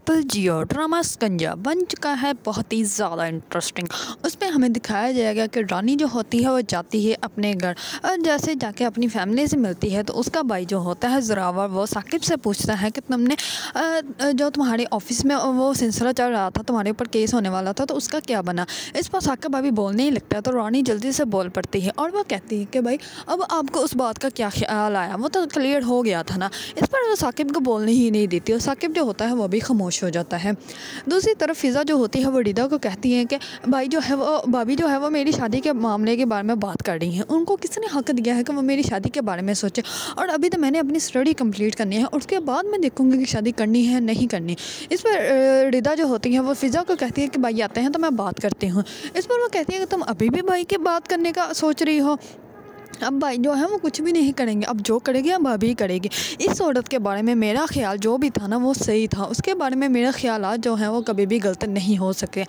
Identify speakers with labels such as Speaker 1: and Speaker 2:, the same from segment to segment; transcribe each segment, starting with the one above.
Speaker 1: Triple जियो drama शिकंजा बन चुका है बहुत ही ज़्यादा इंटरेस्टिंग। उसमें हमें दिखाया जाएगा कि रानी जो होती है वो जाती है अपने घर और जैसे जाके अपनी फैमिली से मिलती है तो उसका भाई जो होता है ज़ोरावर वो साकिब से पूछता है कि तुमने जो तुम्हारे ऑफिस में वो सिलसिला चल रहा था, तुम्हारे ऊपर केस होने वाला था, तो उसका क्या बना। इस पर साकिब अभी बोलने ही लगता है तो रानी जल्दी से बोल पड़ती है और वो कहती है कि भाई अब आपको उस बात का क्या ख्याल आया, वो तो क्लियर हो गया था ना। इस पर वो साकिब को बोलने ही नहीं देती और साकिब जो होता है वो भी खामोश हो जाता है। दूसरी तरफ फ़िज़ा जो होती है वो रिदा को कहती है कि भाई जो है वो भाभी जो है वो मेरी शादी के मामले के बारे में बात कर रही हैं, उनको किसने हक दिया है कि वो मेरी शादी के बारे में सोचे, और अभी तो मैंने अपनी स्टडी कंप्लीट करनी है, उसके बाद मैं देखूँगी कि शादी करनी है नहीं करनी। इस पर रिदा जो होती है वो फ़िज़ा को कहती है कि भाई आते हैं तो मैं बात करती हूँ। इस पर वो कहती है कि तुम अभी भी भाई की बात करने का सोच रही हो। अब भाई जो है वो कुछ भी नहीं करेंगे, अब जो करेगी अब भाभी करेगी। इस औरत के बारे में मेरा ख्याल जो भी था ना वो सही था, उसके बारे में मेरा ख्यालात जो हैं वो कभी भी गलत नहीं हो सकते।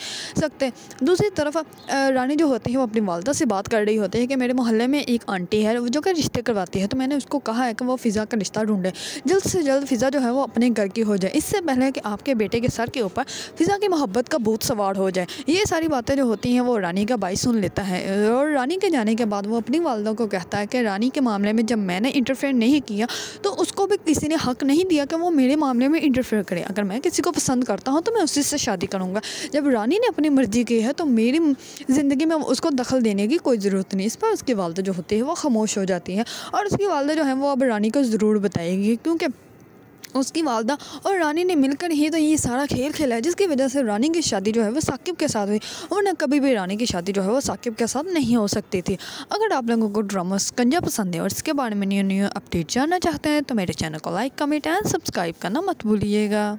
Speaker 1: दूसरी तरफ रानी जो होती है वो अपनी वालदा से बात कर रही होती है कि मेरे मोहल्ले में एक आंटी है जो कि रिश्ते करवाती है, तो मैंने उसको कहा है कि वो फ़िज़ा का रिश्ता ढूंढे, जल्द से जल्द फ़िज़ा जो है वो अपने घर की हो जाए, इससे पहले कि आपके बेटे के सर के ऊपर फ़िज़ा की मोहब्बत का भूत सवार हो जाए। ये सारी बातें जो होती हैं वो रानी का भाई सुन लेता है और रानी के जाने के बाद वो अपनी वालदा को कहता है कि रानी के मामले में जब मैंने इंटरफेयर नहीं किया तो उसको भी किसी ने हक नहीं दिया कि वो मेरे मामले में इंटरफेयर करे। अगर मैं किसी को पसंद करता हूँ तो मैं उसी से शादी करूँगा। जब रानी ने अपनी मर्ज़ी की है तो मेरी ज़िंदगी में उसको दखल देने की कोई ज़रूरत नहीं। इस पर उसकी वालदा जो होती है वो खामोश हो जाती है और उसकी वालदा जो है वो अब रानी को ज़रूर बताएगी, क्योंकि उसकी वालदा और रानी ने मिलकर ही तो ये सारा खेल खेला है जिसकी वजह से रानी की शादी जो है वो साकिब के साथ हुई, वरना कभी भी रानी की शादी जो है वो साकिब के साथ नहीं हो सकती थी। अगर आप लोगों को ड्रामा शिकंजा पसंद है और इसके बारे में न्यू अपडेट जानना चाहते हैं तो मेरे चैनल को लाइक, कमेंट एंड सब्सक्राइब करना मत भूलिएगा।